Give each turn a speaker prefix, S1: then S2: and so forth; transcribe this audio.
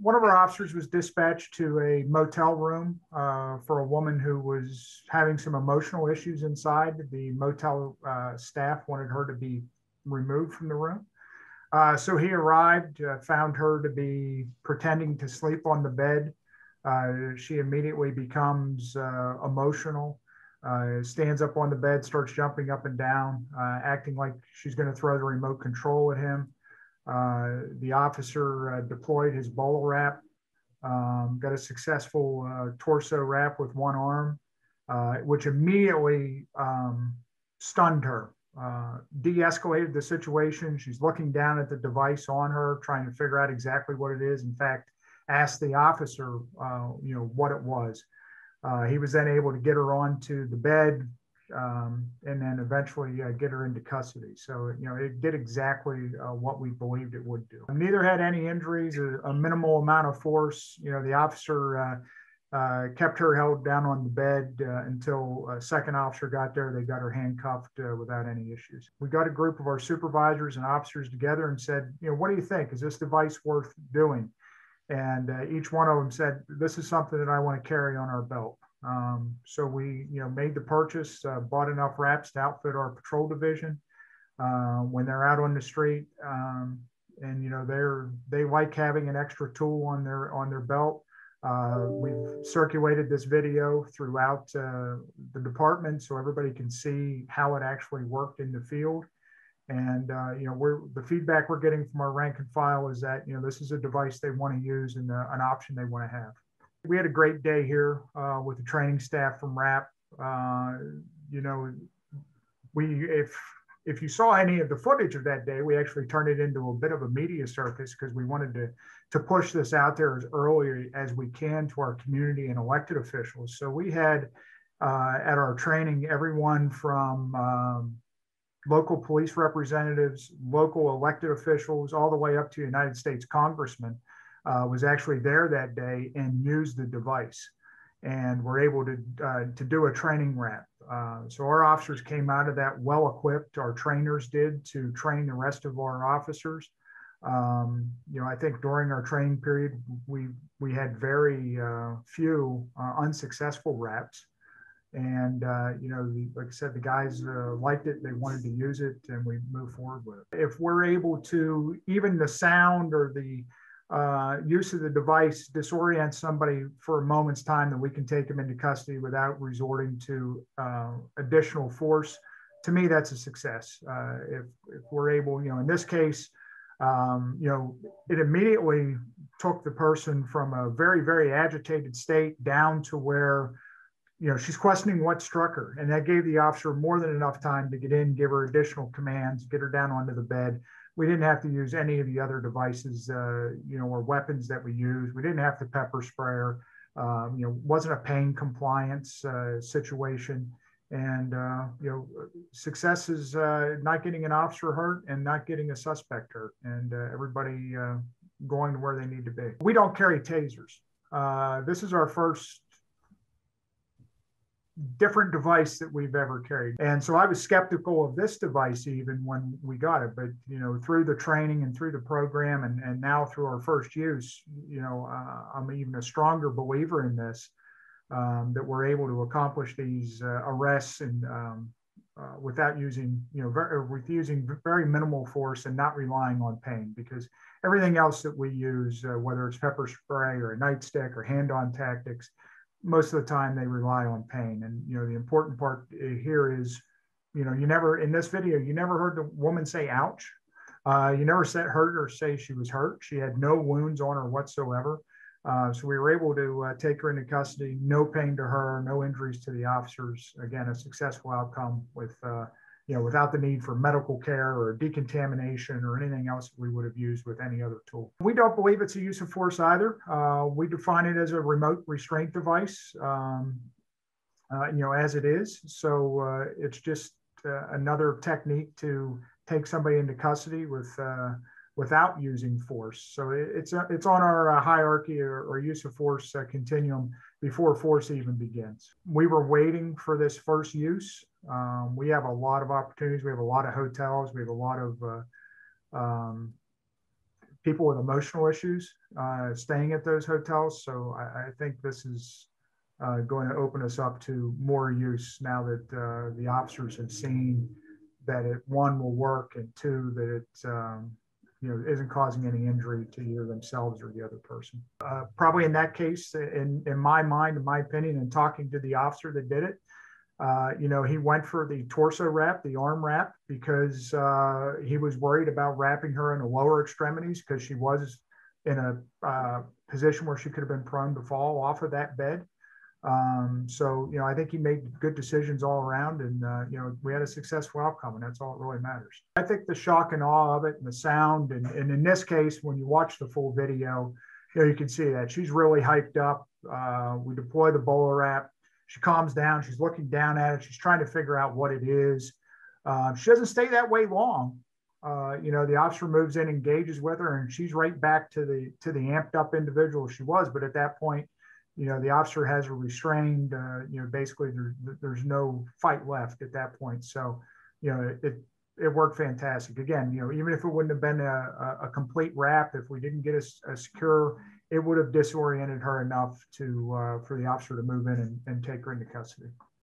S1: One of our officers was dispatched to a motel room for a woman who was having some emotional issues inside. The motel staff wanted her to be removed from the room. So he arrived, found her to be pretending to sleep on the bed. She immediately becomes emotional, stands up on the bed, starts jumping up and down, acting like she's going to throw the remote control at him. The officer deployed his BolaWrap, got a successful torso wrap with one arm, which immediately stunned her, de-escalated the situation. She's looking down at the device on her, trying to figure out exactly what it is. In fact, asked the officer, what it was. He was then able to get her onto the bed, and then eventually get her into custody. So, it did exactly what we believed it would do. Neither had any injuries, a minimal amount of force. The officer kept her held down on the bed until a second officer got there. They got her handcuffed without any issues. We got a group of our supervisors and officers together and said, what do you think? Is this device worth doing? And each one of them said, this is something that I want to carry on our belt. So we, made the purchase, bought enough wraps to outfit our patrol division when they're out on the street. And they like having an extra tool on their belt. We've circulated this video throughout the department so everybody can see how it actually worked in the field. And the feedback we're getting from our rank and file is that this is a device they want to use and an option they want to have. We had a great day here with the training staff from WRAP. If you saw any of the footage of that day, we actually turned it into a bit of a media circus because we wanted to push this out there as early as we can to our community and elected officials. So we had at our training everyone from local police representatives, local elected officials, all the way up to United States congressmen was actually there that day and used the device. And we're able to do a training wrap. So our officers came out of that well-equipped. Our trainers did to train the rest of our officers. I think during our training period, we had very few unsuccessful wraps. And, like I said, the guys liked it. They wanted to use it, and we moved forward with it. If we're able to, even the sound or the use of the device disorients somebody for a moment's time, then we can take them into custody without resorting to additional force. To me, that's a success. If we're able, in this case, it immediately took the person from a very, very agitated state down to where she's questioning what struck her. And that gave the officer more than enough time to get in, give her additional commands, get her down onto the bed. We didn't have to use any of the other devices, or weapons that we used. We didn't have to pepper spray her. Wasn't a pain compliance situation. And, success is not getting an officer hurt and not getting a suspect hurt, and everybody going to where they need to be. We don't carry tasers. This is our first different device that we've ever carried. And so I was skeptical of this device even when we got it, but through the training and through the program and now through our first use, I'm even a stronger believer in this, that we're able to accomplish these arrests and without using, with using very minimal force and not relying on pain, because everything else that we use, whether it's pepper spray or a nightstick or hand-on tactics, most of the time they rely on pain. And, the important part here is, you never, in this video, you never heard the woman say, ouch. You never heard her say she was hurt. She had no wounds on her whatsoever. So we were able to take her into custody, no pain to her, no injuries to the officers. Again, a successful outcome with, without the need for medical care or decontamination or anything else that we would have used with any other tool. We don't believe it's a use of force either. We define it as a remote restraint device, as it is. So it's just another technique to take somebody into custody without using force. So it's on our hierarchy or use of force continuum before force even begins. We were waiting for this first use. We have a lot of opportunities. We have a lot of hotels. We have a lot of people with emotional issues staying at those hotels. So I think this is going to open us up to more use now that the officers have seen that it, one, will work, and two, that it isn't causing any injury to either themselves or the other person. Probably in that case, in my mind, in my opinion, and talking to the officer that did it, he went for the torso wrap, the arm wrap, because he was worried about wrapping her in the lower extremities because she was in a position where she could have been prone to fall off of that bed. So I think he made good decisions all around, and we had a successful outcome, and that's all that really matters. I think the shock and awe of it, and the sound, and in this case, when you watch the full video, you can see that she's really hyped up. We deploy the BolaWrap. She calms down. She's looking down at it. She's trying to figure out what it is. She doesn't stay that way long. The officer moves in, engages with her, and she's right back to the amped up individual she was. But at that point, the officer has her restrained. Basically there's no fight left at that point. So, it worked fantastic. Again, even if it wouldn't have been a complete wrap, if we didn't get a secure, it would have disoriented her enough for the officer to move in and take her into custody.